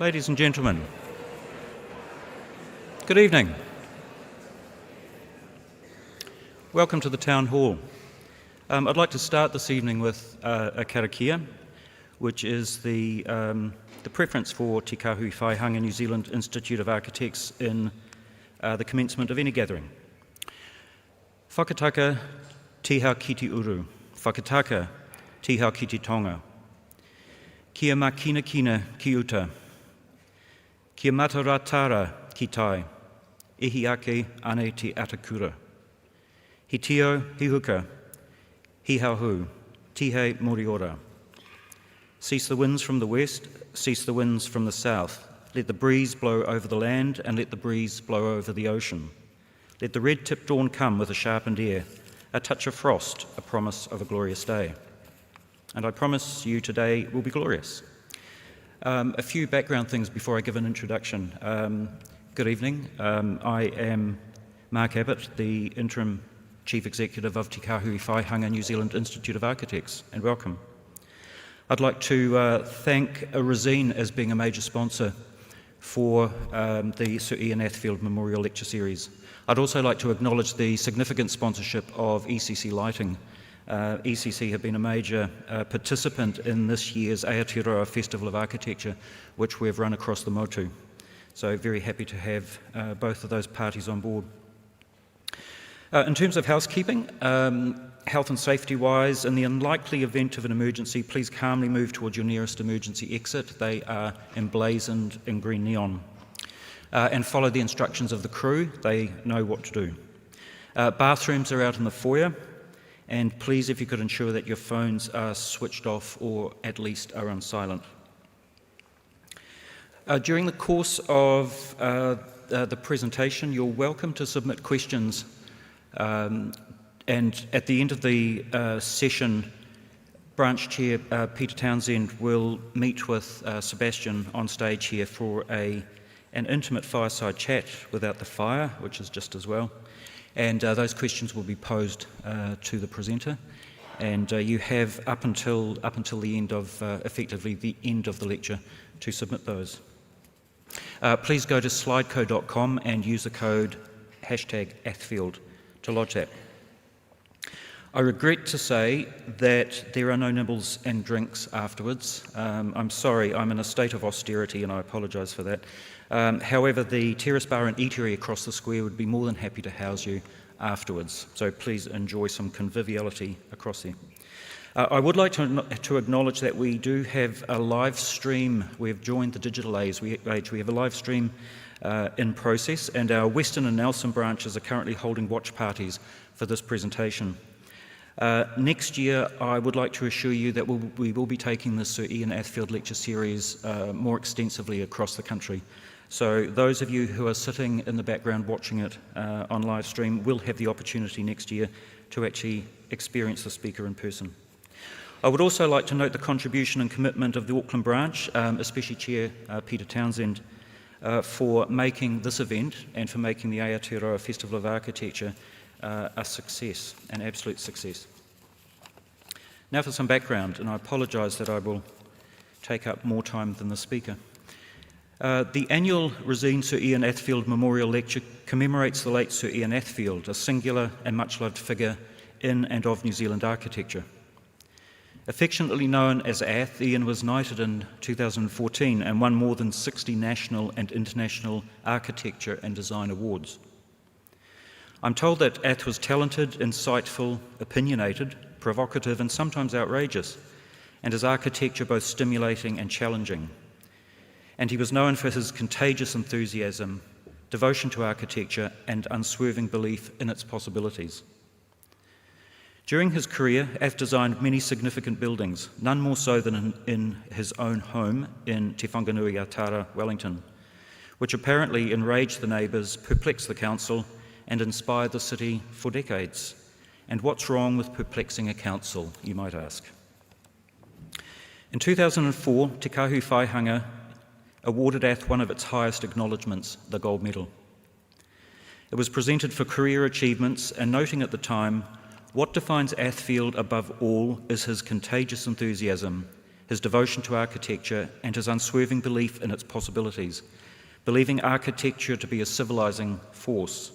Ladies and gentlemen, good evening. Welcome to the Town Hall. I'd like to start this evening with a karakia, which is the preference for Te Kāhui Whaihanga New Zealand Institute of Architects in the commencement of any gathering. Whakataka tiha ki te uru, whakataka tiha ki te tonga. Kia makina kina ki uta, kia mataratara ki tai, ihi ake ane te atakura. Hi tio, hi huka, hi hauhu, tihe moriora. Cease the winds from the west, cease the winds from the south. Let the breeze blow over the land and let the breeze blow over the ocean. Let the red-tipped dawn come with a sharpened ear, a touch of frost, a promise of a glorious day. And I promise you today will be glorious. A few background things before I give an introduction. Good evening. I am Mark Abbott, the Interim Chief Executive of Te Kāhui Whaihanga New Zealand Institute of Architects, and welcome. I'd like to thank Resene as being a major sponsor for the Sir Ian Athfield Memorial Lecture Series. I'd also like to acknowledge the significant sponsorship of ECC Lighting. ECC have been a major participant in this year's Aotearoa Festival of Architecture, which we've run across the Motu. So very happy to have both of those parties on board. In terms of housekeeping, health and safety wise, in the unlikely event of an emergency, please calmly move towards your nearest emergency exit. They are emblazoned in green neon. And follow the instructions of the crew. They know what to do. Bathrooms are out in the foyer, and please, if you could ensure that your phones are switched off or at least are on silent. During the course of the presentation, you're welcome to submit questions. And at the end of the session, Branch Chair Peter Townsend will meet with Sebastián on stage here for an intimate fireside chat without the fire, which is just as well. And those questions will be posed to the presenter. And you have up until the end of, effectively the end of the lecture, to submit those. Please go to slideco.com and use the code #Athfield to lodge that. I regret to say that there are no nibbles and drinks afterwards. I'm sorry, I'm in a state of austerity and I apologise for that. However, the Terrace Bar and Eatery across the square would be more than happy to house you afterwards, so please enjoy some conviviality across there. I would like to acknowledge that we do have a live stream. We've joined the digital age. We have a live stream in process, and our Western and Nelson branches are currently holding watch parties for this presentation. Next year, I would like to assure you that we will be taking the Sir Ian Athfield Lecture Series more extensively across the country. So those of you who are sitting in the background watching it on live stream will have the opportunity next year to actually experience the speaker in person. I would also like to note the contribution and commitment of the Auckland branch, especially Chair Peter Townsend, for making this event and for making the Aotearoa Festival of Architecture a success, an absolute success. Now for some background, and I apologise that I will take up more time than the speaker. The annual Resene Sir Ian Athfield Memorial Lecture commemorates the late Sir Ian Athfield, a singular and much-loved figure in and of New Zealand architecture. Affectionately known as Ath, Ian was knighted in 2014 and won more than 60 national and international architecture and design awards. I'm told that Ath was talented, insightful, opinionated, provocative and sometimes outrageous, and his architecture both stimulating and challenging. And he was known for his contagious enthusiasm, devotion to architecture and unswerving belief in its possibilities. During his career, Ath designed many significant buildings, none more so than in his own home in Te Whanganui Atara, Wellington, which apparently enraged the neighbours, perplexed the council and inspired the city for decades. And what's wrong with perplexing a council, you might ask? In 2004, Te Kāhui Whaihanga awarded Ath one of its highest acknowledgements, the Gold Medal. It was presented for career achievements and noting at the time, what defines Athfield above all is his contagious enthusiasm his devotion to architecture, and his unswerving belief in its possibilities, believing architecture to be a civilizing force.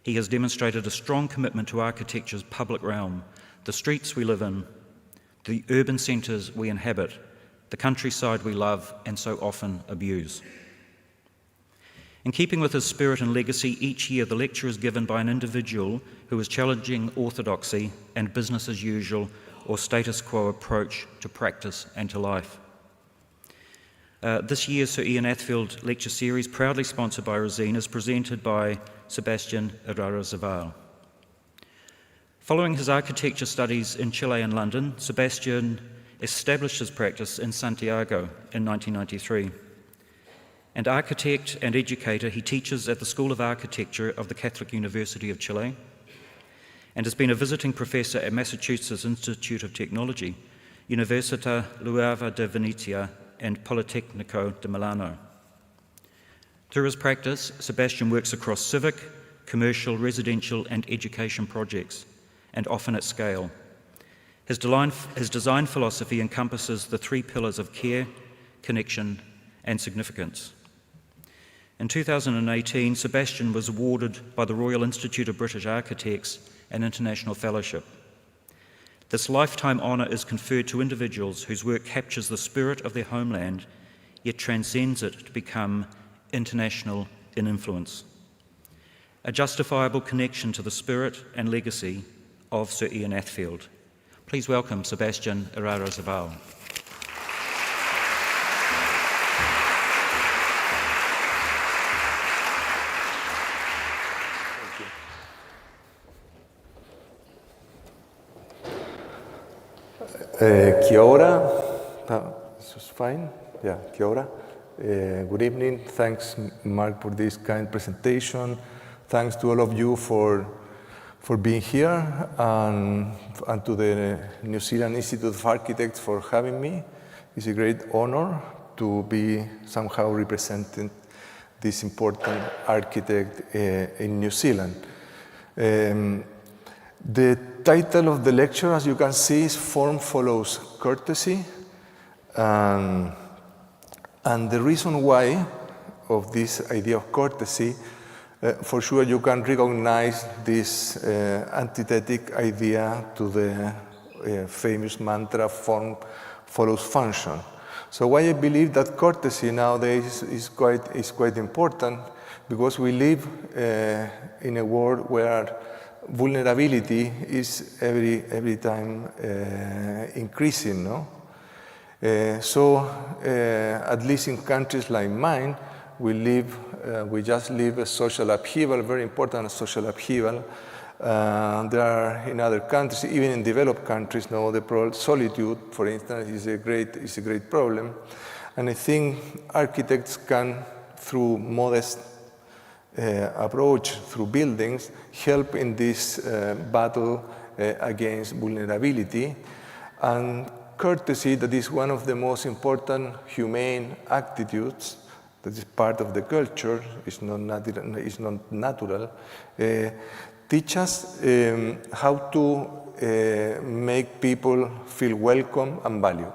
He has demonstrated a strong commitment to architecture's public realm, the streets we live in, the urban centres we inhabit, the countryside we love and so often abuse. In keeping with his spirit and legacy, each year the lecture is given by an individual who is challenging orthodoxy and business as usual or status quo approach to practice and to life. This year's Sir Ian Athfield lecture series, proudly sponsored by Resene, is presented by Sebastián Irarrázaval. Following his architecture studies in Chile and London, Sebastián established his practice in Santiago in 1993. An architect and educator, he teaches at the School of Architecture of the Catholic University of Chile and has been a visiting professor at Massachusetts Institute of Technology, Università Nuova di Venezia and Politecnico di Milano. Through his practice, Sebastián works across civic, commercial, residential and education projects, and often at scale. His design philosophy encompasses the three pillars of care, connection and significance. In 2018, Sebastián was awarded by the Royal Institute of British Architects an international fellowship. This lifetime honour is conferred to individuals whose work captures the spirit of their homeland, yet transcends it to become international in influence. A justifiable connection to the spirit and legacy of Sir Ian Athfield. Please welcome Sebastián Irarrázaval. Kia ora. This is fine. Yeah, kia ora. Good evening. Thanks, Mark, for this kind presentation. Thanks to all of you for being here, and to the New Zealand Institute of Architects for having me. It's a great honor to be somehow representing this important architect in New Zealand. The title of the lecture, as you can see, is Form Follows Courtesy. And the reason why of this idea of courtesy, for sure you can recognize this antithetic idea to the famous mantra, form follows function. So why I believe that courtesy nowadays is quite important, because we live in a world where vulnerability is every time increasing, no? So at least in countries like mine, we just live a social upheaval, very important social upheaval. There are in other countries, even in developed countries, now the solitude, for instance, is a great problem. And I think architects can, through modest approach, through buildings, help in this battle against vulnerability. And courtesy, that is one of the most important humane attitudes, that is part of the culture, it's not natural, teach us how to make people feel welcome and valued.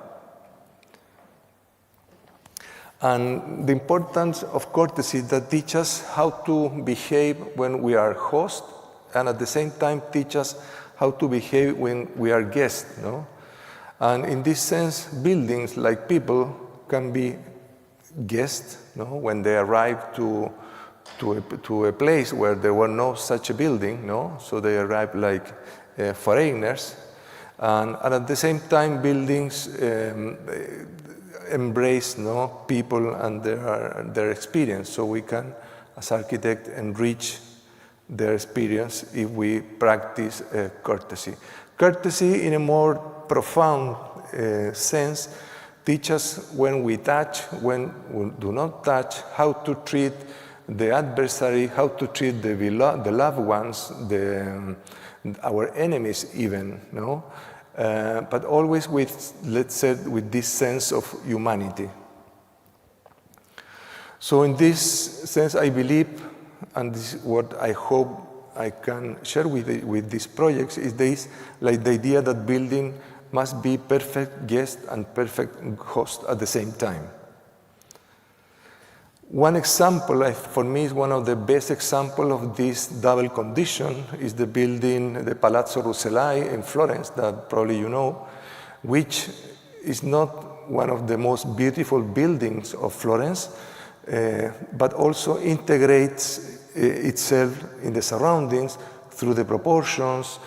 And the importance of courtesy that teaches us how to behave when we are hosts, and at the same time teach us how to behave when we are guests, no? And in this sense, buildings, like people, can be guests, no? When they arrive to a place where there were no such a building, no? So they arrive like foreigners, and at the same time, buildings embrace, no, people and their experience, so we can, as architects, enrich their experience if we practice courtesy. Courtesy, in a more profound sense, teaches when we touch, when we do not touch, how to treat the adversary, how to treat the loved ones, our enemies even, no? But always with, let's say, with this sense of humanity. So in this sense, I believe, and this is what I hope I can share with these projects, is this, like the idea that building must be perfect guest and perfect host at the same time. One example, for me, is one of the best examples of this double condition is the building, the Palazzo Rucellai in Florence, that probably you know, which is not one of the most beautiful buildings of Florence, but also integrates itself in the surroundings through the proportions,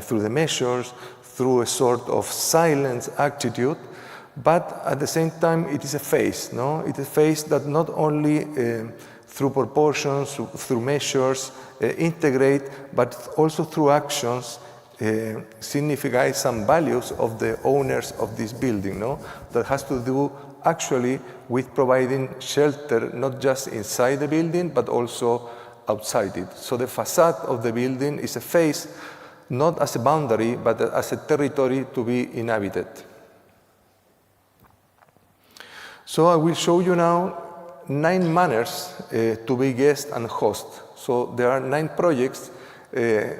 through the measures, through a sort of silent attitude. But at the same time, it is a face, no? It is a face that not only through proportions, through measures, integrate, but also through actions, signifies some values of the owners of this building, no? That has to do actually with providing shelter, not just inside the building, but also outside it. So the facade of the building is a face, not as a boundary, but as a territory to be inhabited. So I will show you now 9 manners to be guest and host. So there are 9 projects.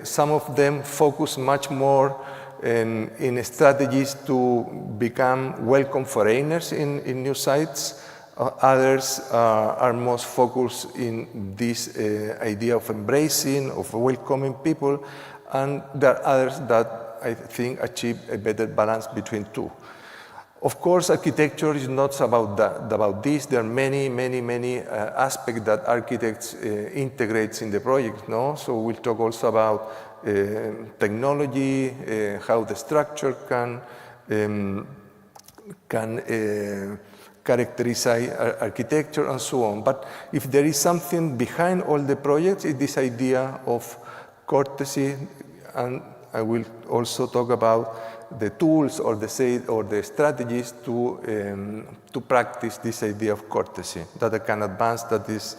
Some of them focus much more in strategies to become welcome foreigners in new sites. Others are most focused in this idea of embracing, of welcoming people. And there are others that I think achieve a better balance between two. Of course, architecture is not about this. There are many aspects that architects integrates in the project. No? So we'll talk also about technology, how the structure can characterize architecture and so on. But if there is something behind all the projects, it's this idea of courtesy, and I will also talk about the tools or the strategies to practice this idea of courtesy that I can advance. That is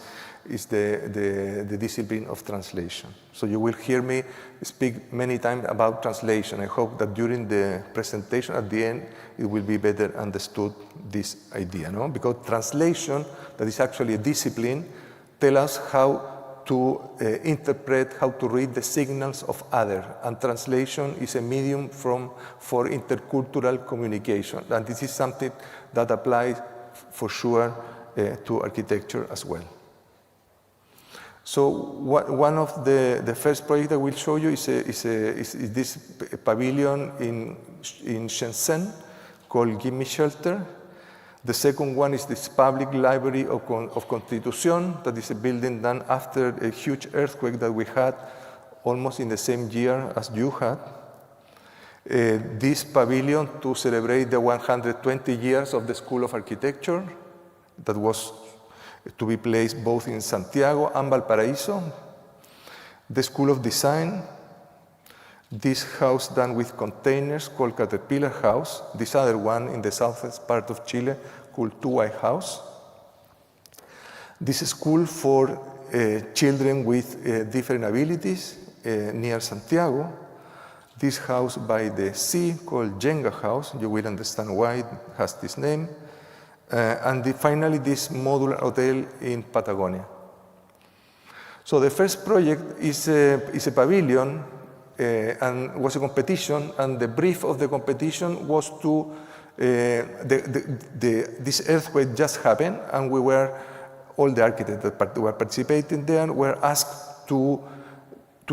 the discipline of translation. So you will hear me speak many times about translation. I hope that during the presentation at the end it will be better understood this idea, no? Because translation, that is actually a discipline, tells us how to interpret, how to read the signals of others. And translation is a medium for intercultural communication. And this is something that applies for sure to architecture as well. So one of the first projects I will show you is this pavilion in Shenzhen called Gimme Shelter. The second one is this public library of Constitución, that is a building done after a huge earthquake that we had almost in the same year as you had. This pavilion to celebrate the 120 years of the School of Architecture that was to be placed both in Santiago and Valparaíso. The School of Design. This house done with containers called Caterpillar House. This other one in the southwest part of Chile called Kāhui House. This school for children with different abilities near Santiago. This house by the sea called Jenga House. You will understand why it has this name. And finally, this modular hotel in Patagonia. So the first project is a pavilion. And was a competition, and the brief of the competition was to this earthquake just happened, and all the architects that were participating there were asked to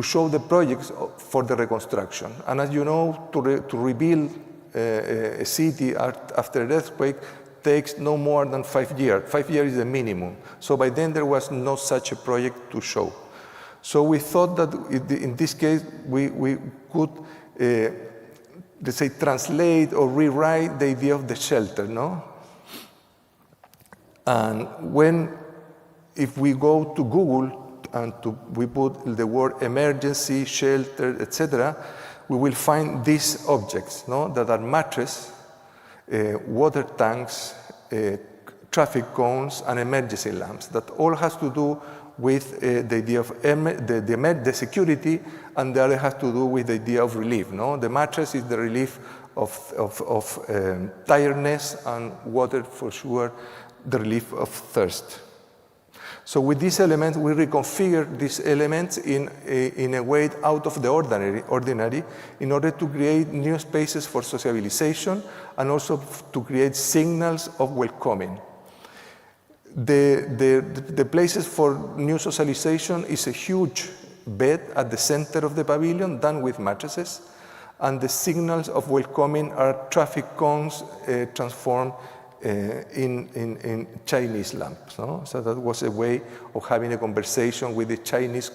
show the projects for the reconstruction. And as you know, to rebuild a city after an earthquake takes no more than 5 years. 5 years is the minimum. So by then there was no such a project to show. So we thought that in this case we could, let's say, translate or rewrite the idea of the shelter, no? And if we go to Google and we put the word emergency, shelter, etc., we will find these objects, no? That are mattresses, water tanks, traffic cones, and emergency lamps. That all has to do with the idea of the security, and the other has to do with the idea of relief. No? The mattress is the relief of tiredness, and water for sure the relief of thirst. So with these elements, we reconfigure these elements in a way out of the ordinary in order to create new spaces for socialization and also to create signals of welcoming. The places for new socialization is a huge bed at the center of the pavilion done with mattresses, and the signals of welcoming are traffic cones transformed in Chinese lamps. No? So that was a way of having a conversation with the Chinese,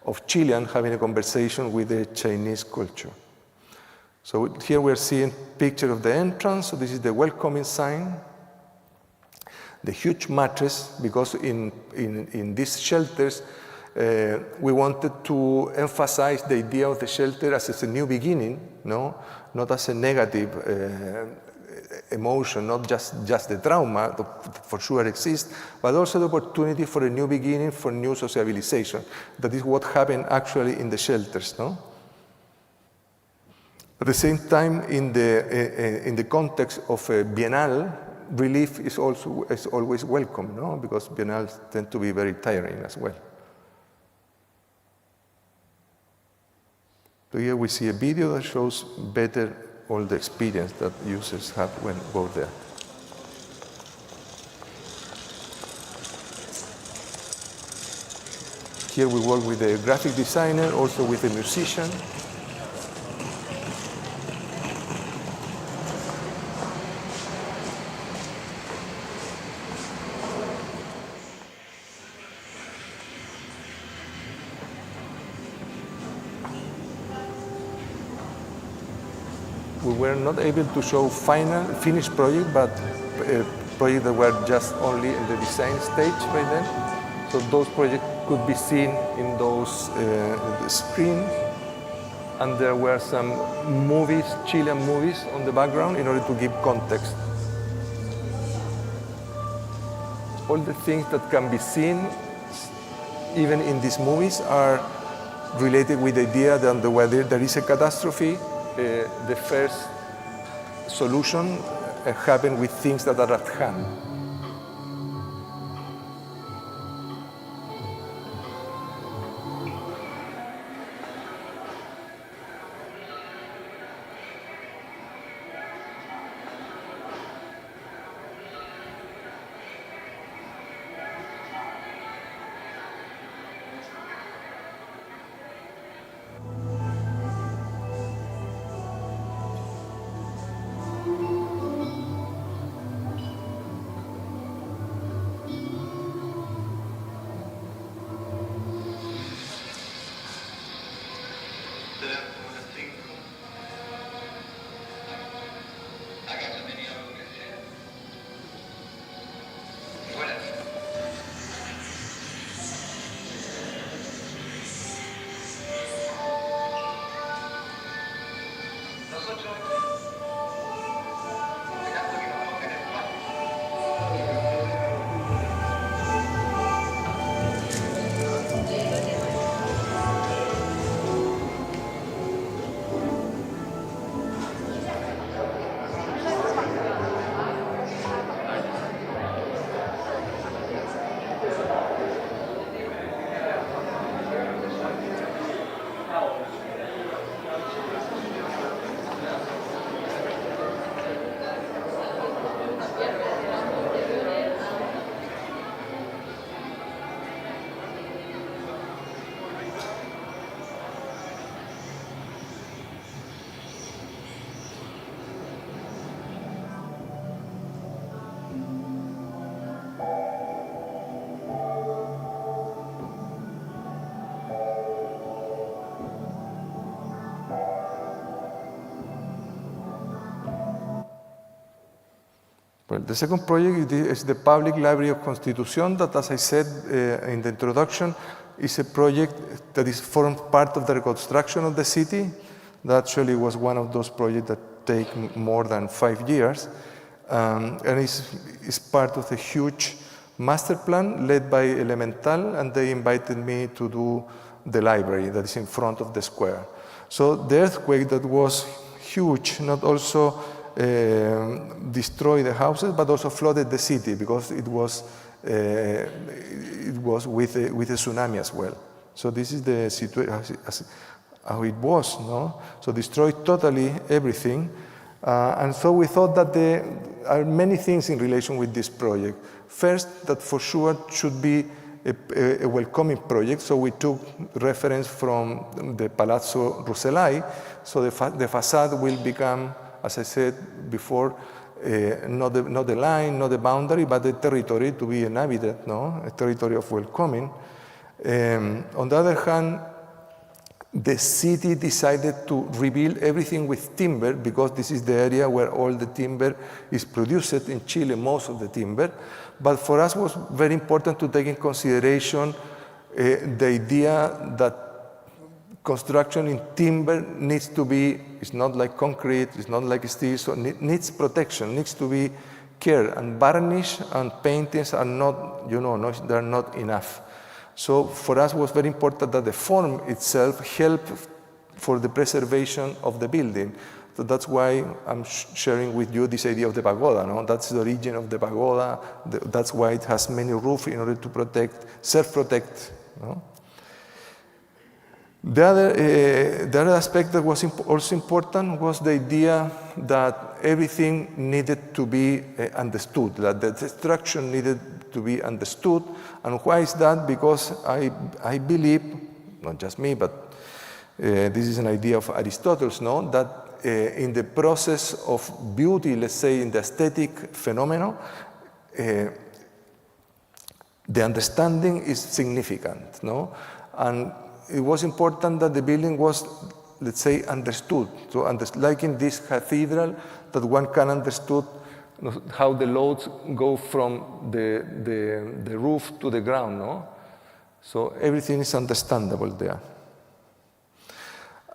of Chilean having a conversation with the Chinese culture. So here we're seeing a picture of the entrance. So this is the welcoming sign. The huge mattress, because in these shelters, we wanted to emphasize the idea of the shelter as a new beginning, no? Not as a negative emotion, not just the trauma that for sure exists, but also the opportunity for a new beginning, for new socialization. That is what happened actually in the shelters. No? At the same time, in the context of a biennale, relief is always welcome, no? Because biennales tend to be very tiring as well. So here we see a video that shows better all the experience that users have when go there. Here we work with a graphic designer, also with a musician. We were not able to show finished project, but projects that were just only in the design stage by then. So those projects could be seen in those screens. And there were some movies, Chilean movies on the background in order to give context. All the things that can be seen, even in these movies, are related with the idea that whether there is a catastrophe, the first solution happens with things that are at hand. Well, the second project is the Public Library of Constitución that, as I said in the introduction, is a project that is formed part of the reconstruction of the city. That actually was one of those projects that take more than 5 years. And it's part of a huge master plan led by Elemental, and they invited me to do the library that is in front of the square. So the earthquake that was huge not also destroyed the houses, but also flooded the city because it was it was with the tsunami as well. So this is the situation how it was, no? So destroyed totally everything. And so we thought that there are many things in relation with this project. First, that for sure should be a welcoming project. So we took reference from the Palazzo Rucellai. So the facade will become, as I said before, not the line, not the boundary, but the territory to be inhabited, no? A territory of welcoming. On the other hand, the city decided to rebuild everything with timber because this is the area where all the timber is produced in Chile, most of the timber. But for us it was very important to take in consideration the idea that construction in timber needs to be, it's not like concrete, it's not like steel, so it needs protection, needs to be care. And varnish and paintings are not, they're not enough. So for us it was very important that the form itself help for the preservation of the building. So that's why I'm sharing with you this idea of the pagoda. No? That's the origin of the pagoda. That's why it has many roofs in order to protect, self-protect. No? The other aspect that was also important was the idea that everything needed to be understood, that the destruction needed to be understood. And why is that? Because I believe, not just me, but this is an idea of Aristotle's, no? That in the process of beauty, let's say in the aesthetic phenomenon, the understanding is significant, no? And it was important that the building was, let's say, understood. So like in this cathedral, that one can understood how the loads go from the roof to the ground, no? So everything is understandable there.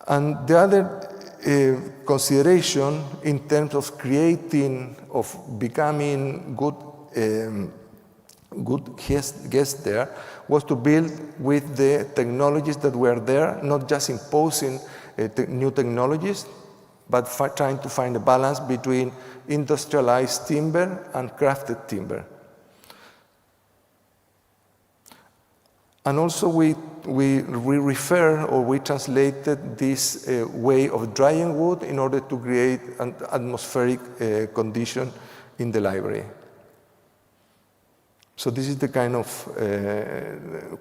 And the other consideration in terms of creating, of becoming good guests there, was to build with the technologies that were there, not just imposing new technologies, but trying to find a balance between industrialized timber and crafted timber. And also we refer or we translated this way of drying wood in order to create an atmospheric condition in the library. So this is the kind of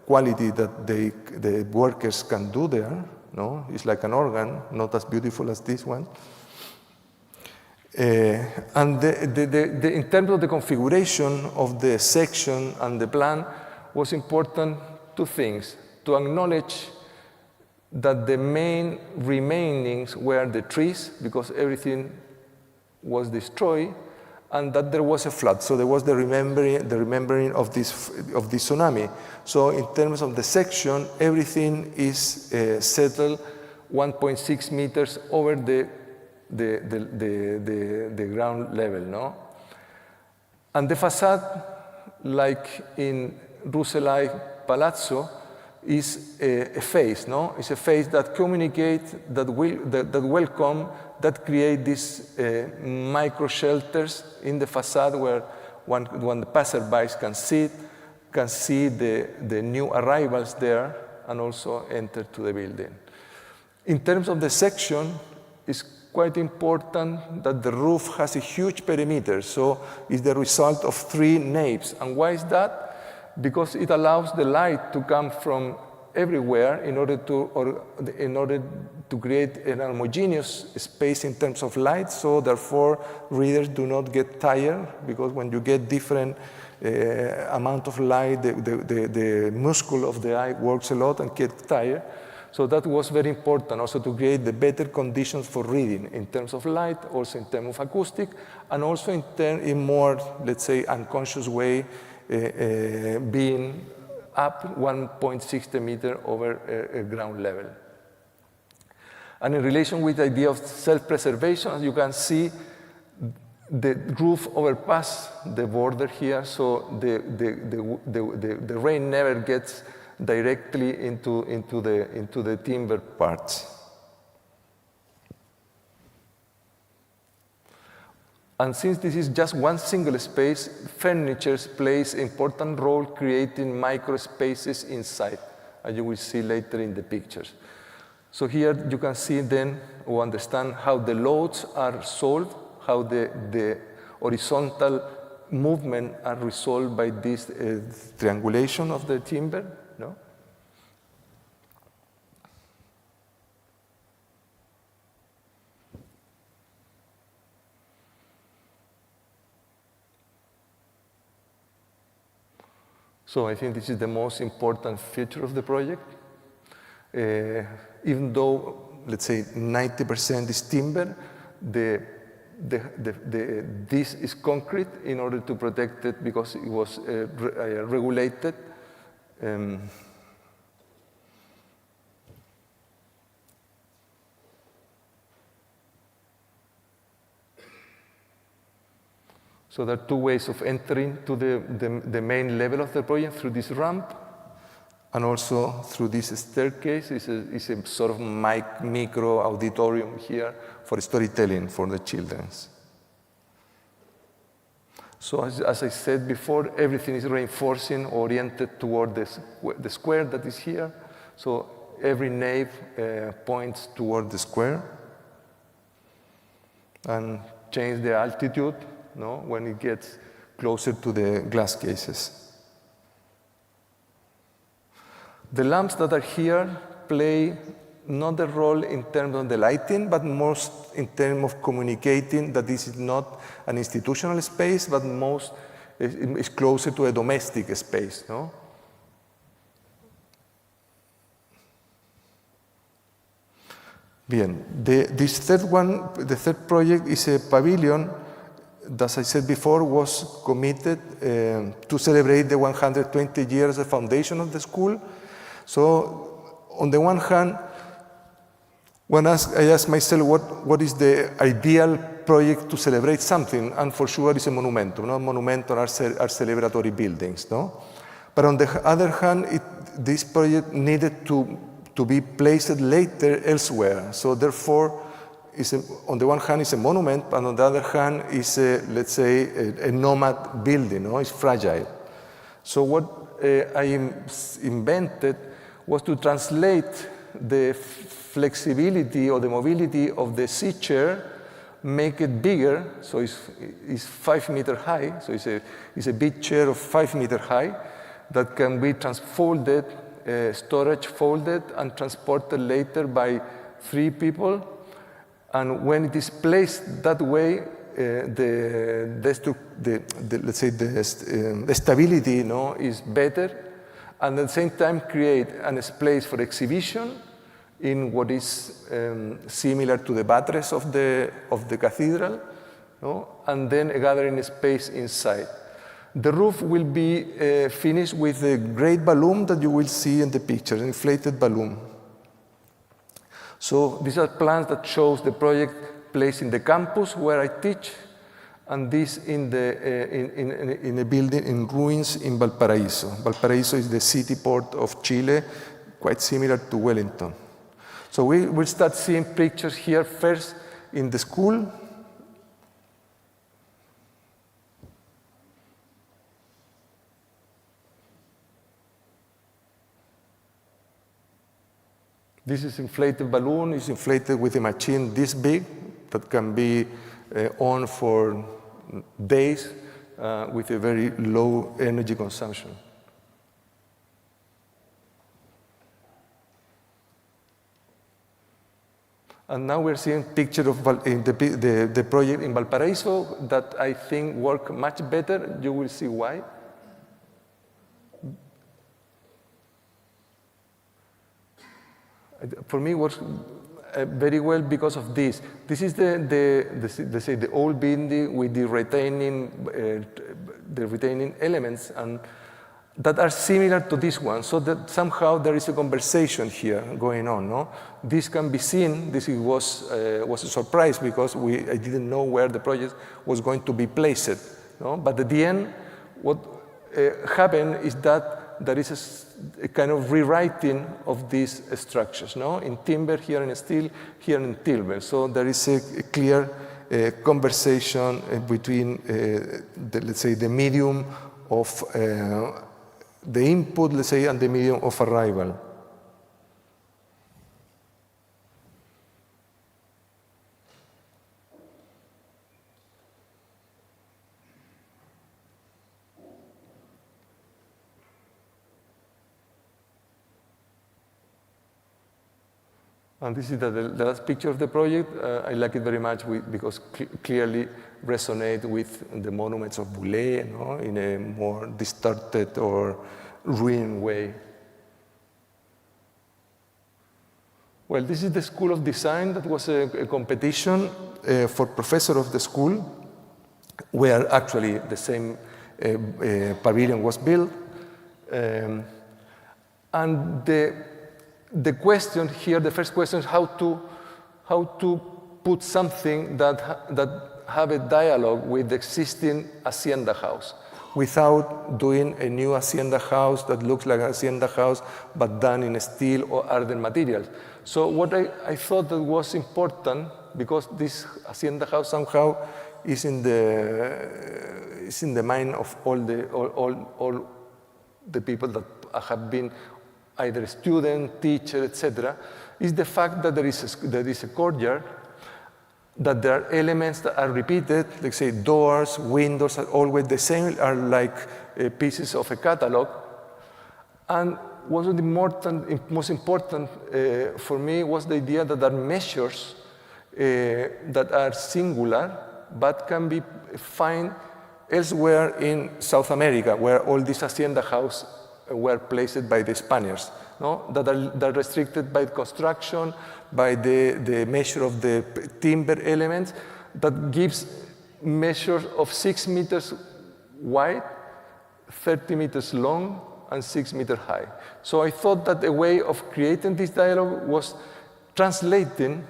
quality that the workers can do there. No? It's like an organ, not as beautiful as this one. And in terms of the configuration of the section and the plan was important two things. To acknowledge that the main remainings were the trees, because everything was destroyed, and that there was a flood. So there was the remembering of this tsunami. So in terms of the section, everything is settled 1.6 meters over the ground level, no? And the facade, like in Rucellai Palazzo, is a face, no? It's a face that communicates, that welcome, that create these micro shelters in the facade where when the passerbys can see the new arrivals there and also enter to the building. In terms of the section, it's quite important that the roof has a huge perimeter, so it's the result of 3 naves. And why is that? Because it allows the light to come from everywhere in order to create an homogeneous space in terms of light. So therefore, readers do not get tired, because when you get different amount of light, the muscle of the eye works a lot and gets tired. So that was very important also to create the better conditions for reading in terms of light, also in terms of acoustic, and also in more, let's say, unconscious way, being up 1.60 meters over ground level. And in relation with the idea of self-preservation, as you can see, the roof overpass the border here, so the rain never gets directly into the timber parts. And since this is just one single space, furniture plays an important role creating micro spaces inside, as you will see later in the pictures. So here you can see then or understand how the loads are solved, how the horizontal movement are resolved by this triangulation of the timber. No? So I think this is the most important feature of the project. Even though, let's say, 90% is timber, this is concrete in order to protect it because it was regulated. So there are two ways of entering to the main level of the project, through this ramp and also through this staircase. It's a sort of micro auditorium here for storytelling for the children. So as I said before, everything is reinforcing, oriented toward the square that is here. So every nave points toward the square and change the altitude, no, when it gets closer to the glass cases. The lamps that are here play not a role in terms of the lighting, but most in terms of communicating that this is not an institutional space, but most is closer to a domestic space. No? Bien, this third one, the third project is a pavilion that, as I said before, was committed to celebrate the 120 years of foundation of the school. So, on the one hand, I asked myself what is the ideal project to celebrate something, and for sure it's a monumentum. No? Monumentum are celebratory buildings. No? But on the other hand, this project needed to be placed later elsewhere. So therefore, on the one hand, it's a monument, but on the other hand, it's let's say, a nomad building. No? It's fragile. So what I invented was to translate the flexibility or the mobility of the sea chair, make it bigger, so it's 5 meters high, so it's a big chair of 5 meters high that can be transfolded, storage folded, and transported later by 3 people. And when it is placed that way, let's say the stability, you know, is better, and at the same time create a space for exhibition in what is similar to the buttress of the cathedral, no? And then a gathering space inside. The roof will be finished with a great balloon that you will see in the picture, an inflated balloon. So these are plans that shows the project placed in the campus where I teach, and this in a building in ruins in Valparaíso. Valparaíso is the city port of Chile, quite similar to Wellington. So we will start seeing pictures here first in the school. This is inflated balloon. It's inflated with a machine this big that can be on for days with a very low energy consumption. And now we're seeing picture of the project in Valparaíso that I think work much better. You will see why. For me, it works very well because of this. This is the old building with the retaining elements and that are similar to this one, so that somehow there is a conversation here going on. No? This can be seen. This was a surprise because I didn't know where the project was going to be placed. No? But at the end, what happened is that there is a kind of rewriting of these structures, no? In timber, here in steel, here in timber. So there is a clear conversation between, let's say, the medium of the input, let's say, and the medium of arrival. And this is the last picture of the project. I like it very much because clearly resonate with the monuments of Boulé, no? In a more distorted or ruined way. Well, this is the School of Design. That was a competition for professor of the school, where actually the same pavilion was built. And the question here, the first question is how to put something that have a dialogue with the existing Hacienda house without doing a new Hacienda house that looks like an Hacienda house but done in steel or other materials. So what I thought that was important, because this Hacienda house somehow is in the mind of all the people that have been either student, teacher, etc., is the fact that there is a courtyard, that there are elements that are repeated, like say doors, windows are always the same, are like pieces of a catalog. And one of the most important for me was the idea that there are measures that are singular, but can be found elsewhere in South America, where all these Hacienda houses were placed by the Spaniards, no? that are restricted by construction, by the measure of the timber elements, that gives measures of 6 meters wide, 30 meters long, and 6 meters high. So I thought that a way of creating this dialogue was translating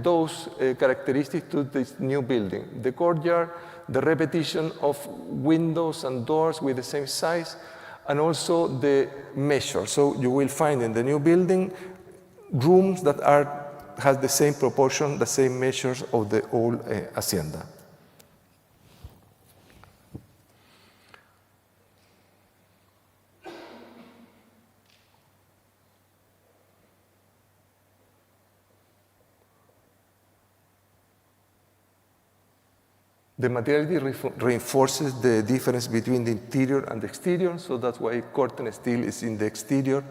those characteristics to this new building. The courtyard, the repetition of windows and doors with the same size, and also the measure. So you will find in the new building rooms that has the same proportion, the same measures of the old hacienda. The materiality reinforces the difference between the interior and the exterior, so that's why curtain steel is in the exterior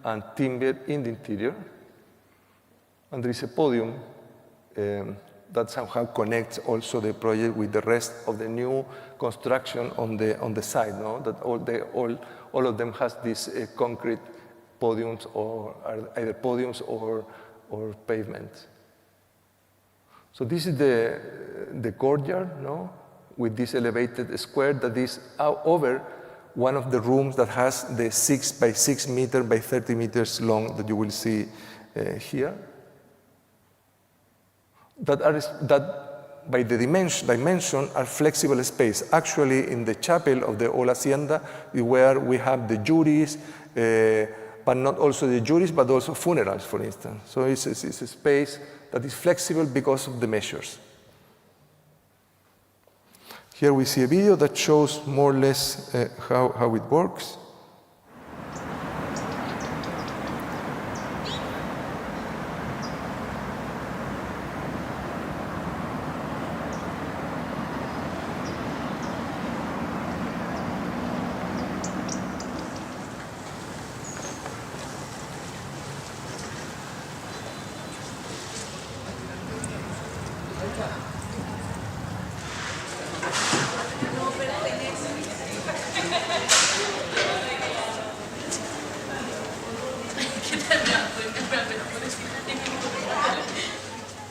and timber in the interior. And there is a podium that somehow connects also the project with the rest of the new construction on the side, no? That all of them has these concrete podiums, or either podiums or pavement. So this is the courtyard, no? With this elevated square that is over one of the rooms that has the 6 by 6 meter by 30 meters long that you will see here. That by the dimension are flexible space. Actually, in the chapel of the old hacienda, where we have the juries, but not also the juries, but also funerals, for instance. So it's a space that is flexible because of the measures. Here we see a video that shows more or less how it works.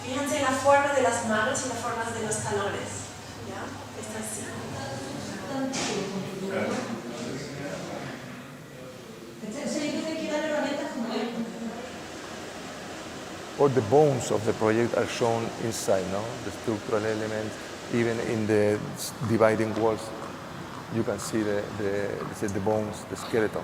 Fíjense la forma de las manos y las formas de los talones. ¿Ya? Está así. All the bones of the project are shown inside, no? The structural elements, even in the dividing walls, you can see the bones, the skeleton.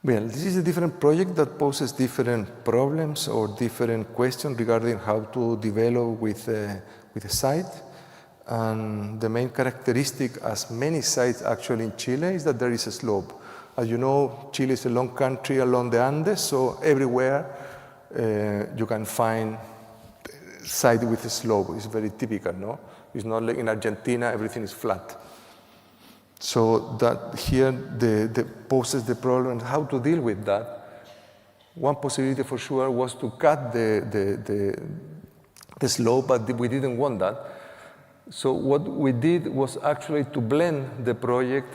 Well, this is a different project that poses different problems or different questions regarding how to develop with a site. And the main characteristic, as many sites actually in Chile, is that there is a slope. As you know, Chile is a long country along the Andes, so everywhere you can find site with a slope. It's very typical, no? It's not like in Argentina, everything is flat. So that here poses the problem how to deal with that. One possibility for sure was to cut the slope, but we didn't want that. So what we did was actually to blend the project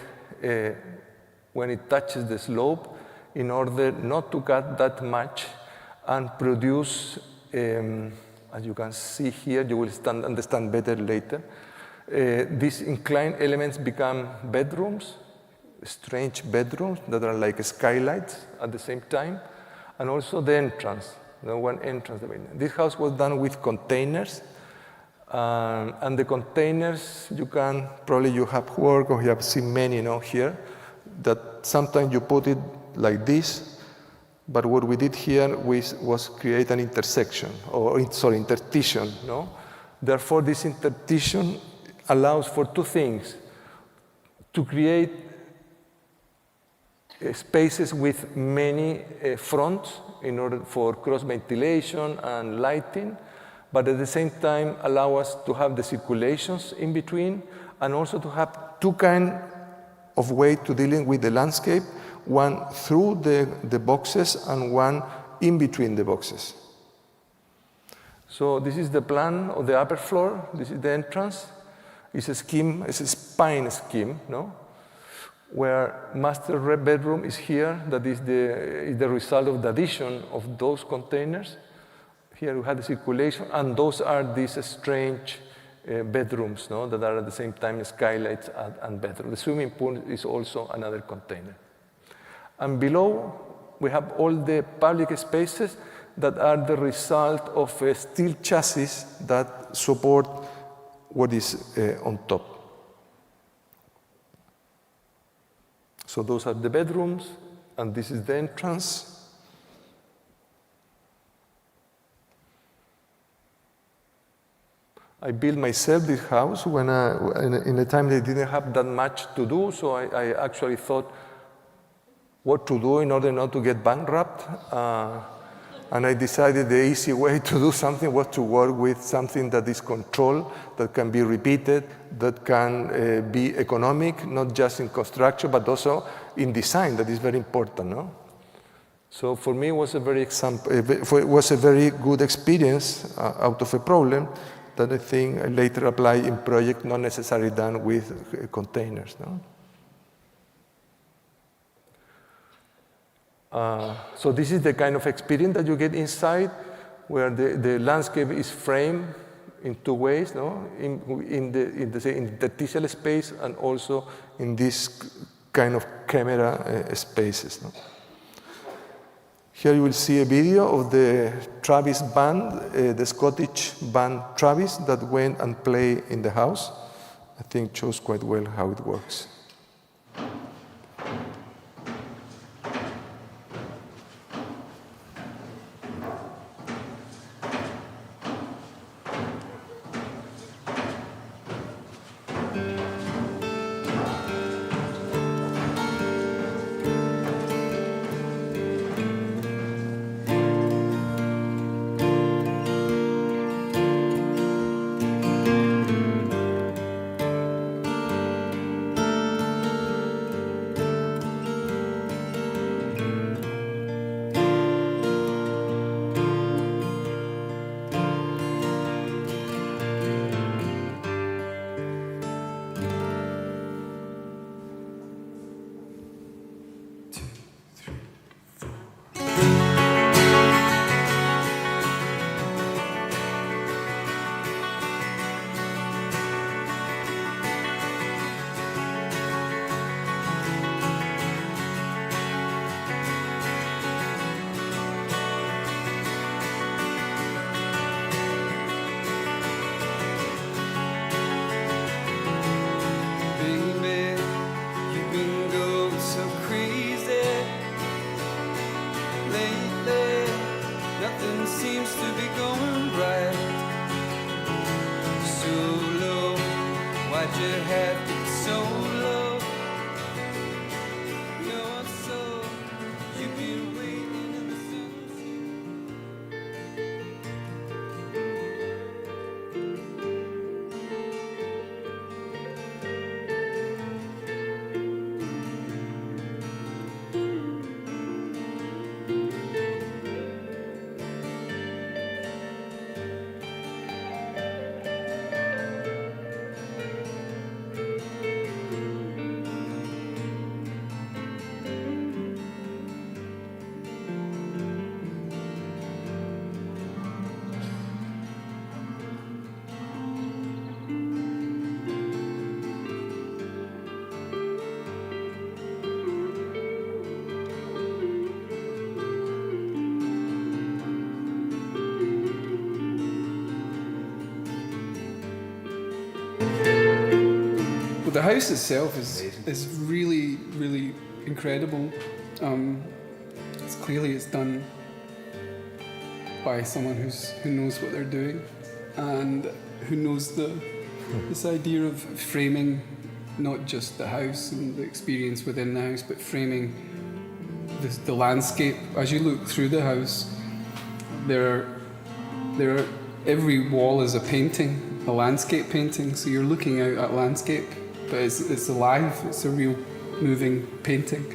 when it touches the slope in order not to cut that much and produce, as you can see here, you will understand better later, these inclined elements become bedrooms, strange bedrooms that are like skylights at the same time, and also the entrance, one entrance. This house was done with containers, and the containers you have worked or you have seen many here, that sometimes you put it like this, but what we did here was create an intersection, interstition. Therefore, this interstition allows for two things: to create spaces with many fronts in order for cross ventilation and lighting, but at the same time allow us to have the circulations in between, and also to have two kinds of way to dealing with the landscape, one through the boxes and one in between the boxes. So this is the plan of the upper floor. This is the entrance. It's a scheme, it's a spine scheme, where master bedroom is here. That is the result of the addition of those containers. Here we have the circulation, and those are these strange bedrooms, that are at the same time skylights and bedroom. The swimming pool is also another container. And below, we have all the public spaces that are the result of a steel chassis that support what is on top. So those are the bedrooms, and this is the entrance. I built myself this house when in a time they didn't have that much to do, so I actually thought what to do in order not to get bankrupt. And I decided the easy way to do something was to work with something that is controlled, that can be repeated, that can be economic, not just in construction, but also in design. That is very important, So for me, it was a very good experience out of a problem that I think I later applied in project, not necessarily done with containers, So this is the kind of experience that you get inside, where the landscape is framed in two ways, no? In the interstitial space and also in this kind of camera spaces. No? Here you will see a video of the Travis band, the Scottish band Travis, that went and played in the house. I think shows quite well how it works. Well, the house itself is really, really incredible. It's clearly done by someone who knows what they're doing and who knows this idea of framing not just the house and the experience within the house, but framing the landscape. As you look through the house, every wall is a painting, a landscape painting. So you're looking out at landscape, but it's alive. It's a real moving painting.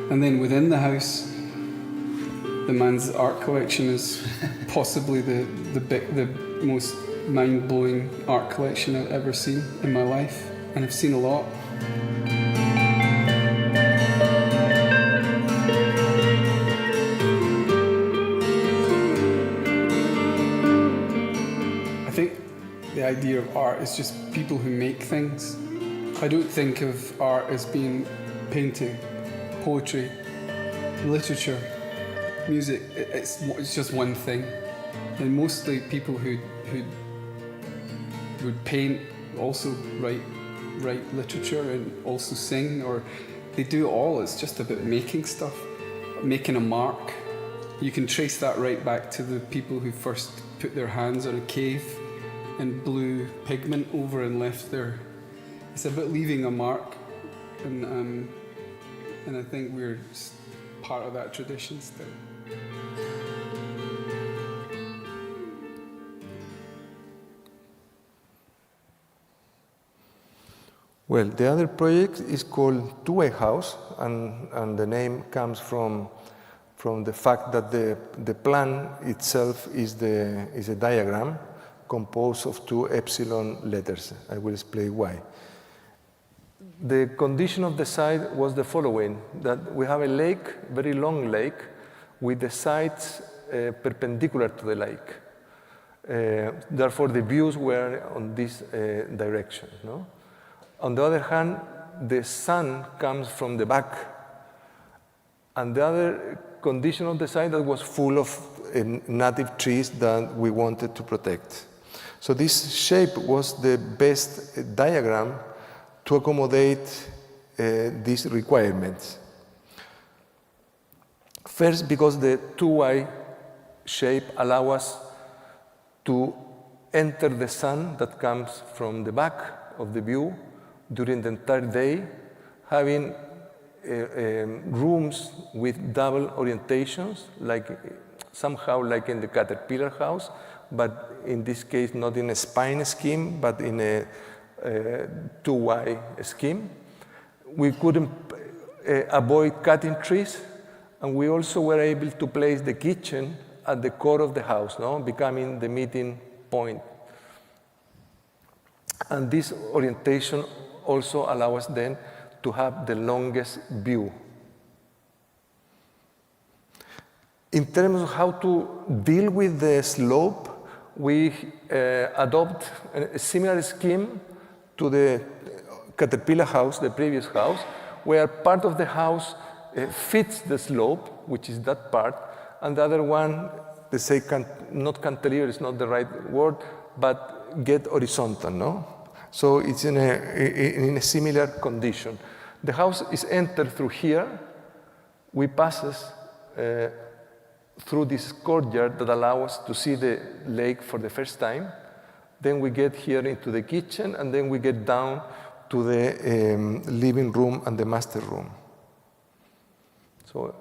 And then within the house, the man's art collection is possibly the most mind-blowing art collection I've ever seen in my life, and I've seen a lot. I think the idea of art is just people who make things. I don't think of art as being painting, poetry, literature, music. It's just one thing. And mostly people who would paint also write literature and also sing, or they do it all. It's just about making stuff, making a mark. You can trace that right back to the people who first put their hands on a cave and blew pigment over and left their. It's about leaving a mark, and I think we're part of that tradition still. Well, the other project is called Two-Way House, and the name comes from the fact that the plan itself is a diagram composed of two epsilon letters. I will explain why. The condition of the site was the following, that we have a lake, very long lake, with the sides perpendicular to the lake. Therefore, the views were on this direction. No? On the other hand, the sun comes from the back. And the other condition of the site that was full of native trees that we wanted to protect. So this shape was the best diagram to accommodate these requirements. First, because the 2Y shape allows us to enter the sun that comes from the back of the view during the entire day, having rooms with double orientations, like somehow like in the caterpillar house, but in this case not in a spine scheme, but in a 2Y scheme. We couldn't avoid cutting trees, and we also were able to place the kitchen at the core of the house, no? Becoming the meeting point. And this orientation also allows us then to have the longest view. In terms of how to deal with the slope, we adopt a similar scheme to the caterpillar house, the previous house, where part of the house fits the slope, which is that part, and the other one, they say, not cantilever is not the right word, but get horizontal, no? So it's in a similar condition. The house is entered through here. We passes through this courtyard that allows us to see the lake for the first time. Then we get here into the kitchen, and then we get down to the living room and the master room. So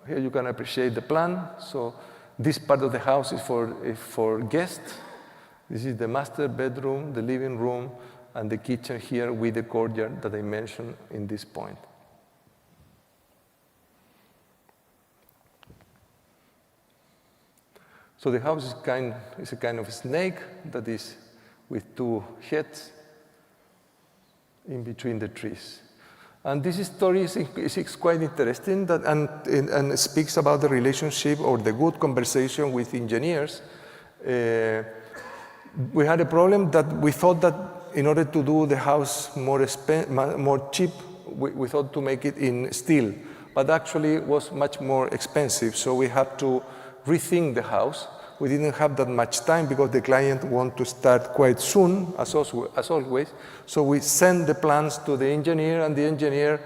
here you can appreciate the plan. So this part of the house is for guests. This is the master bedroom, the living room, and the kitchen here with the courtyard that I mentioned in this point. So the house is a kind of snake that is with two heads in between the trees. And this story is quite interesting and speaks about the relationship or the good conversation with engineers. We had a problem that we thought that in order to do the house more cheap, we thought to make it in steel, but actually it was much more expensive. So we had to rethink the house. We didn't have that much time because the client wanted to start quite soon, as always. So we sent the plans to the engineer, and the engineer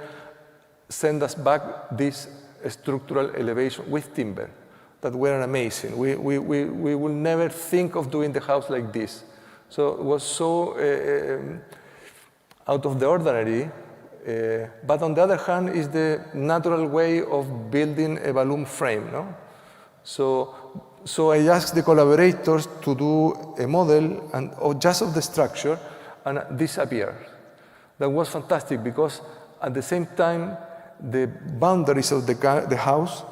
sent us back this structural elevation with timber that were amazing. We will never think of doing the house like this. So it was so out of the ordinary. But on the other hand, is the natural way of building a balloon frame, no? So I asked the collaborators to do a model just of the structure, and this appeared. That was fantastic because at the same time, the boundaries of the house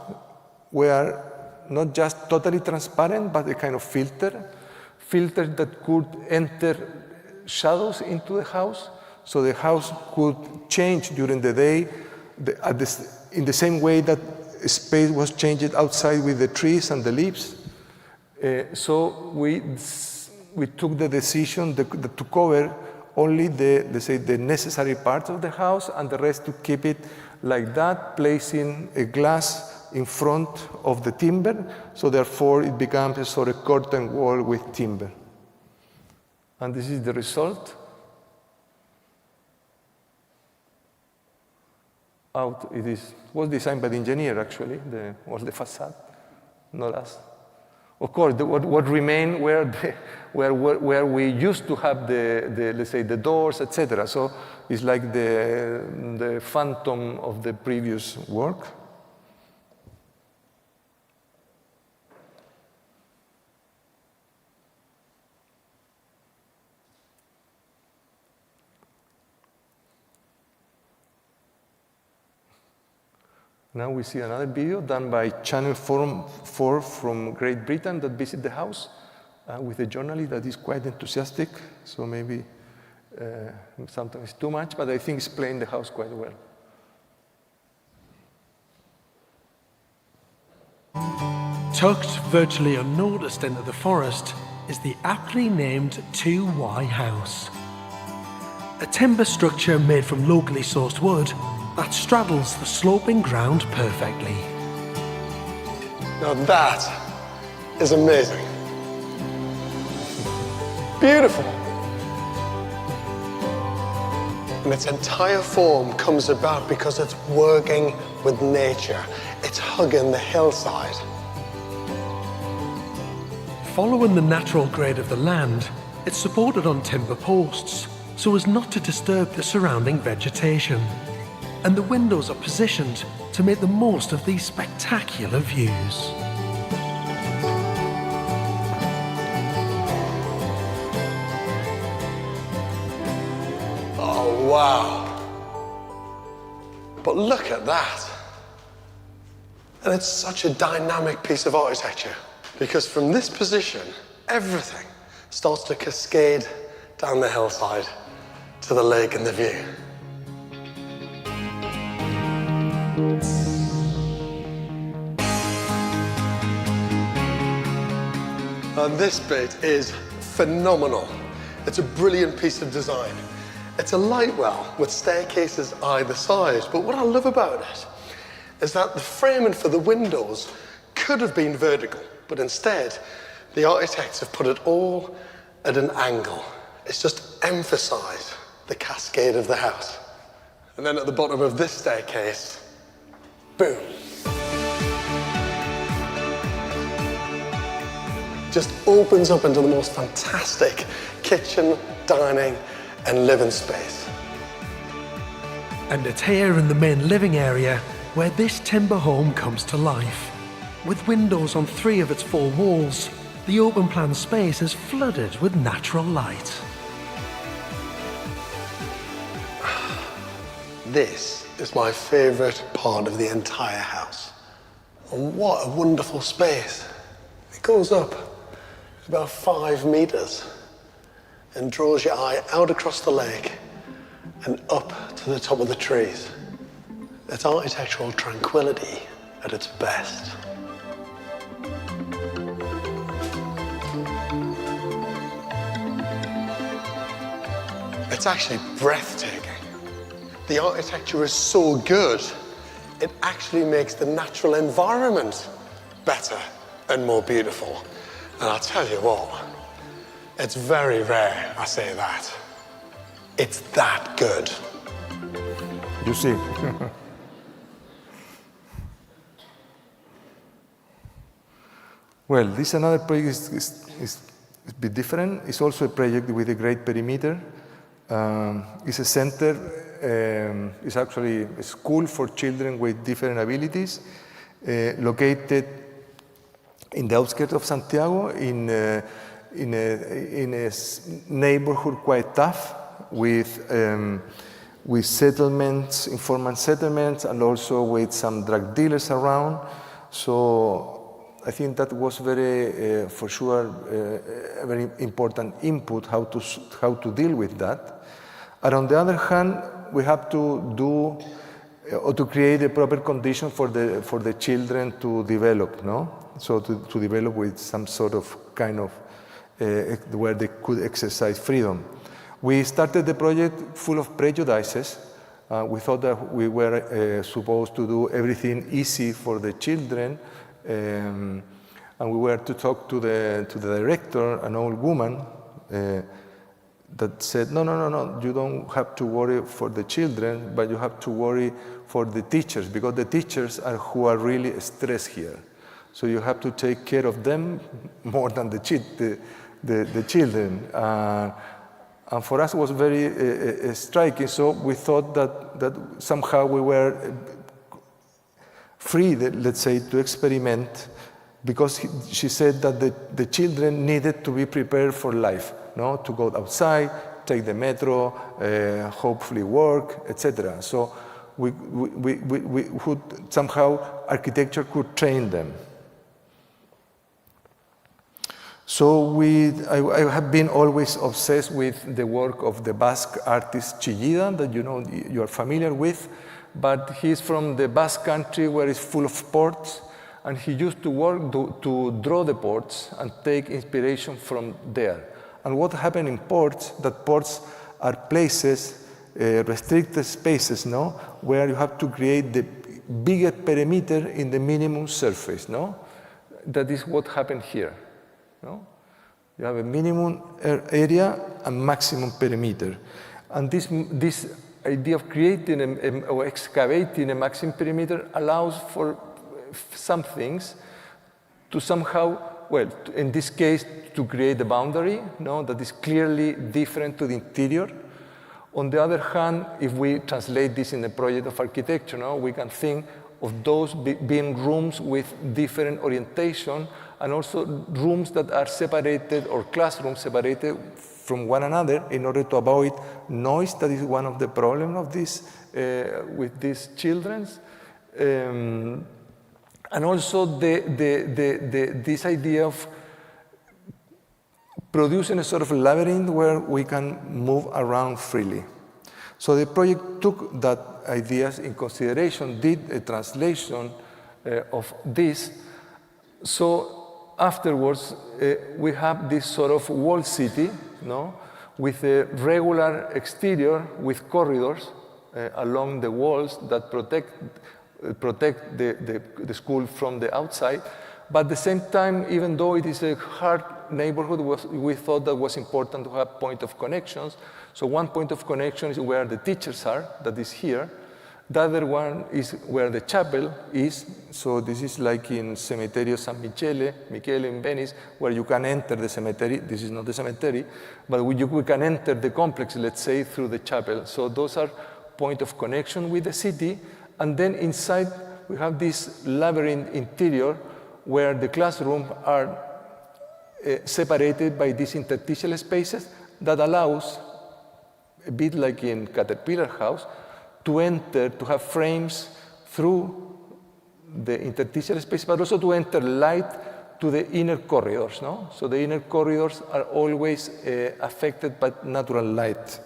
were not just totally transparent, but a kind of filter that could enter shadows into the house, so the house could change during the day in the same way that space was changed outside with the trees and the leaves. So we took the decision to cover only the necessary parts of the house, and the rest to keep it like that, placing a glass in front of the timber, so therefore it becomes a sort of curtain wall with timber. And this is the result. It was designed by the engineer, actually, was the facade, not us. Of course, what remained where we used to have let's say, the doors, etc. So it's like the phantom of the previous work. Now we see another video done by Channel 4 from Great Britain that visit the house with a journalist that is quite enthusiastic. So maybe sometimes too much, but I think explain the house quite well. Tucked virtually unnoticed into the forest is the aptly named 2Y House. A timber structure made from locally sourced wood that straddles the sloping ground perfectly. Now that is amazing. Beautiful. And its entire form comes about because it's working with nature. It's hugging the hillside. Following the natural grade of the land, it's supported on timber posts so as not to disturb the surrounding vegetation. And the windows are positioned to make the most of these spectacular views. Oh, wow. But look at that. And it's such a dynamic piece of architecture because from this position, everything starts to cascade down the hillside to the lake and the view. And this bit is phenomenal. It's a brilliant piece of design. It's a light well with staircases either side, but what I love about it is that the framing for the windows could have been vertical, but instead, the architects have put it all at an angle. It's just emphasized the cascade of the house. And then at the bottom of this staircase, boom. Just opens up into the most fantastic kitchen, dining, and living space. And it's here in the main living area where this timber home comes to life. With windows on 3 of its 4 walls, the open plan space is flooded with natural light. This is my favorite part of the entire house. And what a wonderful space. It goes up about 5 meters and draws your eye out across the lake and up to the top of the trees. It's architectural tranquility at its best. It's actually breathtaking. The architecture is so good, it actually makes the natural environment better and more beautiful. And I'll tell you what, it's very rare I say that. It's that good. You see. Well, this another project is a bit different. It's also a project with a great perimeter. It's a center, it's actually a school for children with different abilities, located in the outskirts of Santiago, in a neighborhood quite tough, with settlements, informal settlements, and also with some drug dealers around. So I think that was very, for sure, a very important input how to deal with that. And on the other hand, we have to do or to create a proper condition for the children to develop, no? So to develop with some sort of kind of where they could exercise freedom. We started the project full of prejudices. We thought that we were supposed to do everything easy for the children, and we were to talk to the director, an old woman, that said, no, you don't have to worry for the children, but you have to worry for the teachers, because the teachers are who are really stressed here. So you have to take care of them more than the children. And for us it was very striking, so we thought that somehow we were free, let's say, to experiment, because she said that the children needed to be prepared for life, no? To go outside, take the metro, hopefully work, etc. So we would somehow architecture could train them. So I have been always obsessed with the work of the Basque artist Chillida, that you are familiar with, but he's from the Basque country where it's full of ports, and he used to work to draw the ports and take inspiration from there. And what happened in ports, that ports are places, restricted spaces, no, where you have to create the bigger perimeter in the minimum surface, no? That is what happened here, no? You have a minimum area and maximum perimeter. And this idea of creating or excavating a maximum perimeter allows for some things to somehow, well, in this case, to create a boundary, no, that is clearly different to the interior. On the other hand, if we translate this in a project of architecture, no, we can think of those being rooms with different orientation, and also rooms that are separated, or classrooms separated from one another in order to avoid noise. That is one of the problems of this, with these children. And also this idea of producing a sort of labyrinth where we can move around freely. So the project took that ideas in consideration, did a translation of this. So afterwards, we have this sort of walled city, no, with a regular exterior with corridors along the walls that protect the school from the outside. But at the same time, even though it is a hard neighborhood, we thought that was important to have point of connections. So one point of connection is where the teachers are, that is here. The other one is where the chapel is. So this is like in Cementerio San Michele in Venice, where you can enter the cemetery. This is not the cemetery, but we can enter the complex, let's say, through the chapel. So those are point of connection with the city. And then inside, we have this labyrinth interior where the classrooms are separated by these interstitial spaces that allows, a bit like in Caterpillar House, to enter, to have frames through the interstitial space, but also to enter light to the inner corridors, no? So the inner corridors are always affected by natural light.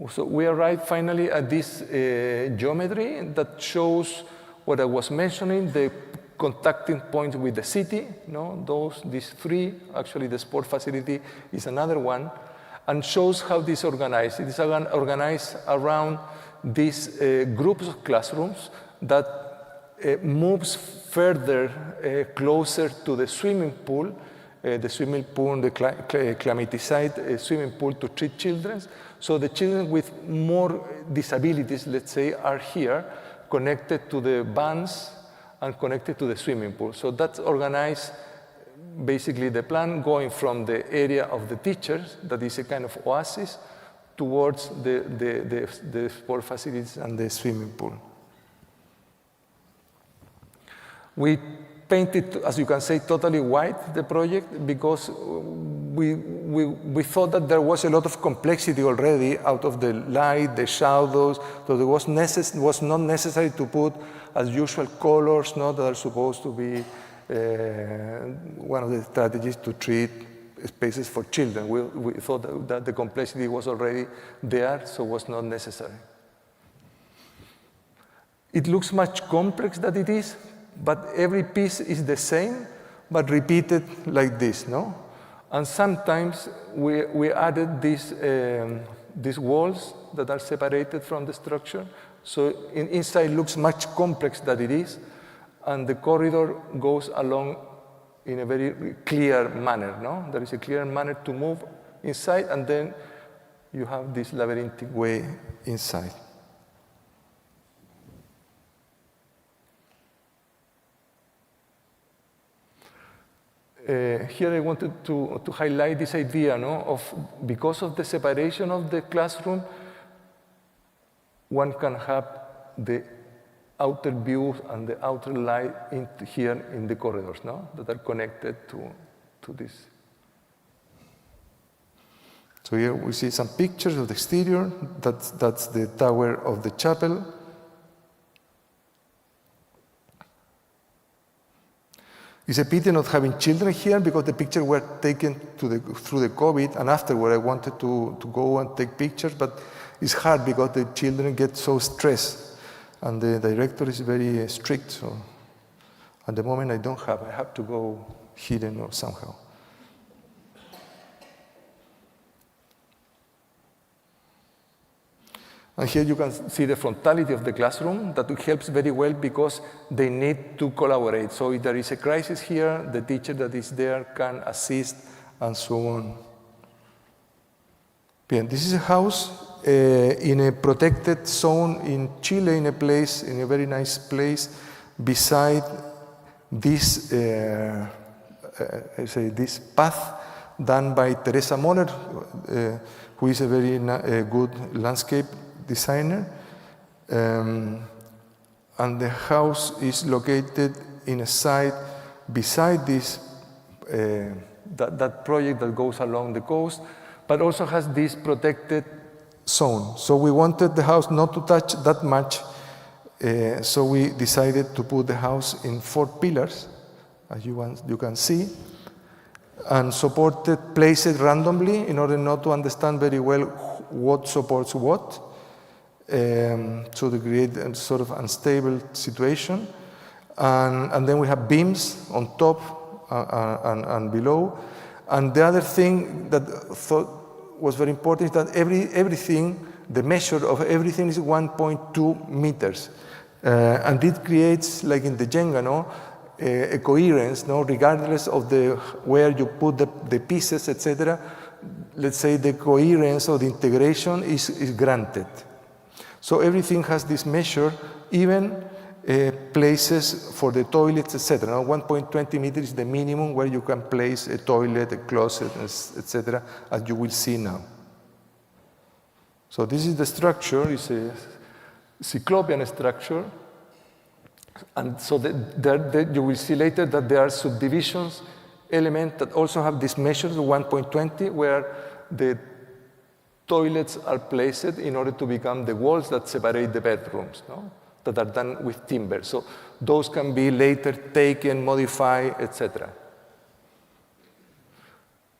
So we arrived finally at this geometry that shows what I was mentioning, the contacting points with the city, no? These three, actually the sport facility is another one, and shows how this is organized. It is organized around these groups of classrooms that moves further closer to the swimming pool, the climatized swimming pool to treat children. So the children with more disabilities, let's say, are here, connected to the bands and connected to the swimming pool. So that's organized, basically the plan going from the area of the teachers, that is a kind of oasis, towards the sport facilities and the swimming pool. We painted, as you can say, totally white, the project, because we thought that there was a lot of complexity already out of the light, the shadows, so it was not necessary to put, as usual, colors, that are supposed to be one of the strategies to treat spaces for children. We thought that the complexity was already there, so it was not necessary. It looks much complex than it is, but every piece is the same, but repeated like this, no? And sometimes we added these walls that are separated from the structure. So inside looks much complex than it is, and the corridor goes along in a very clear manner, no? There is a clear manner to move inside, and then you have this labyrinthic way inside. Here I wanted to highlight this idea, of because of the separation of the classroom, one can have the outer view and the outer light here in the corridors, that are connected to this. So here we see some pictures of the exterior. That's the tower of the chapel. It's a pity not having children here because the pictures were taken through the COVID, and afterward I wanted to go and take pictures, but it's hard because the children get so stressed, and the director is very strict. So at the moment, I have to go hidden or somehow. And here you can see the frontality of the classroom. That helps very well because they need to collaborate. So if there is a crisis here, the teacher that is there can assist and so on. Bien, this is a house in a protected zone in Chile, in a very nice place, beside this, this path done by Teresa Moller, who is a very good landscape designer. And the house is located in a site beside this, that project that goes along the coast, but also has this protected zone. So we wanted the house not to touch that much, so we decided to put the house in 4 pillars, as you can see, and placed it randomly in order not to understand very well what supports what, so to create a sort of unstable situation. And then we have beams on top and below. And the other thing that I thought was very important is that everything, the measure of everything is 1.2 meters. And it creates, like in the Jenga, a coherence, regardless of where you put the pieces, etc. Let's say the coherence or the integration is granted. So everything has this measure, even places for the toilets, etc. 1.20 meters is the minimum where you can place a toilet, a closet, etc., as you will see now. So this is the structure. It's a cyclopean structure. And so you will see later that there are subdivisions elements that also have this measure, 1.20, where the toilets are placed in order to become the walls that separate the bedrooms, that are done with timber. So those can be later taken, modified, etc.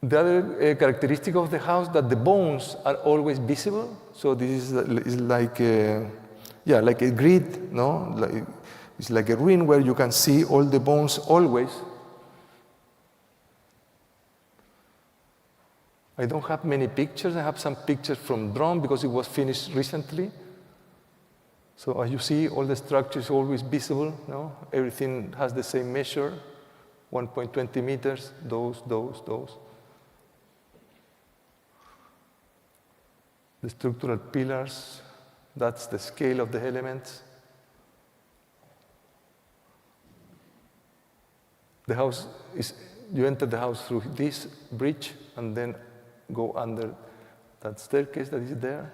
The other characteristic of the house that the bones are always visible. So this is like a grid, it's like a ruin where you can see all the bones always. I don't have many pictures. I have some pictures from drone because it was finished recently. So as you see, all the structure is always visible. Everything has the same measure, 1.20 meters, those. The structural pillars, that's the scale of the elements. The house you enter the house through this bridge and then go under that staircase that is there.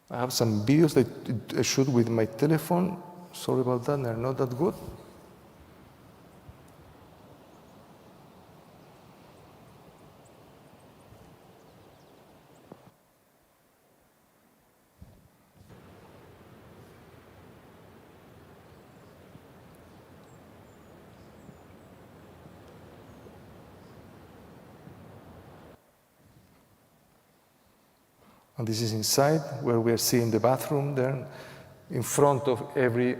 I have some videos that I shoot with my telephone. Sorry about that, they're not that good. And this is inside, where we are seeing the bathroom there. In front of every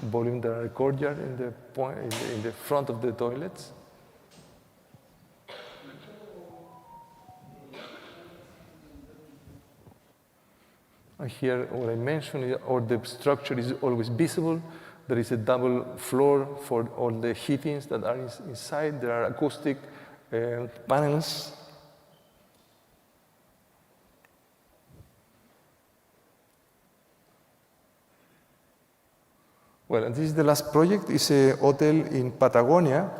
volume, there are a courtyard in the front of the toilets. And here, what I mentioned, or the structure is always visible. There is a double floor for all the heatings that are inside. There are acoustic panels. Well, and this is the last project. It's a hotel in Patagonia.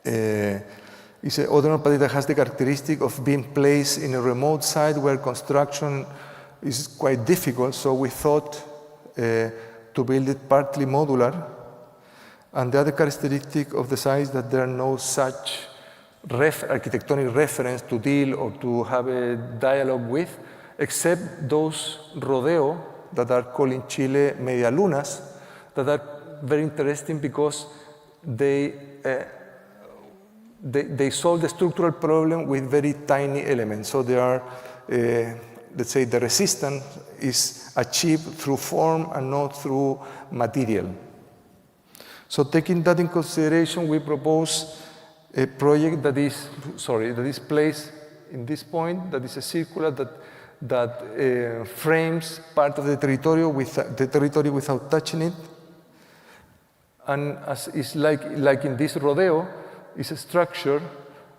It's a hotel that has the characteristic of being placed in a remote site where construction is quite difficult. So we thought to build it partly modular. And the other characteristic of the site is that there are no such architectonic reference to deal or to have a dialogue with, except those rodeo that are called in Chile medialunas, that are very interesting because they they solve the structural problem with very tiny elements. So they are, let's say, the resistance is achieved through form and not through material. So taking that in consideration, we propose a project that is placed in this point, that is a circular that frames part of the territory without touching it. And as it's like in this rodeo, it's a structure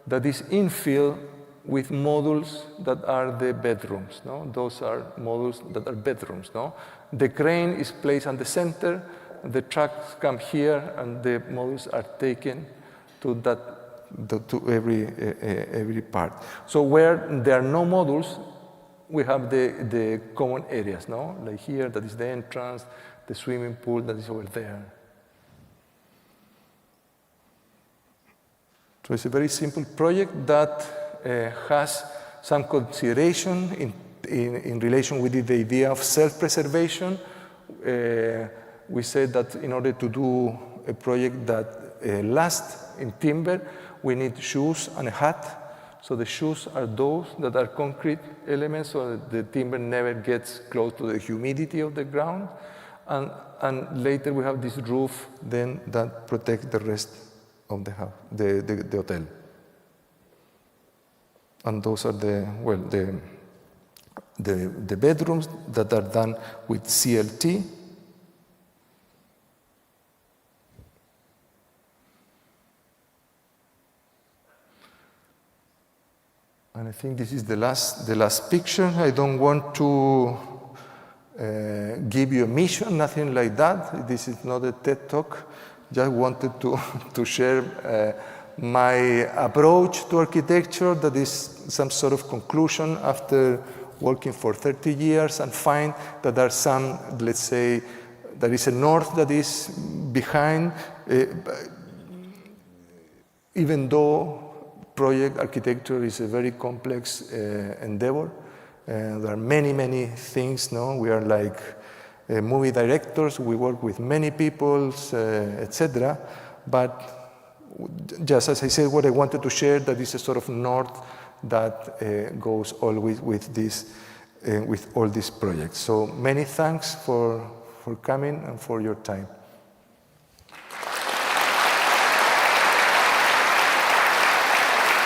that is infilled with modules that are the bedrooms. No? Those are modules that are bedrooms. No? The crane is placed on the center, the trucks come here, and the modules are taken to every part. So where there are no modules, we have the common areas. No? Like here, that is the entrance, the swimming pool that is over there. So it's a very simple project that has some consideration in relation with the idea of self-preservation. We said that in order to do a project that lasts in timber, we need shoes and a hat. So the shoes are those that are concrete elements, so that the timber never gets close to the humidity of the ground. And later we have this roof then that protects the rest of the house, the hotel. And those are the bedrooms that are done with CLT. And I think this is the last picture. I don't want to give you a mission, nothing like that. This is not a TED Talk. Just wanted to share my approach to architecture, that is some sort of conclusion after working for 30 years, and find that there are some, let's say, there is a north that is behind, even though project architecture is a very complex endeavor. There are many, many things. No? We are like movie directors, we work with many people, etc. But just as I said, what I wanted to share, that is a sort of north that goes always with this, with all these projects. So many thanks for coming and for your time.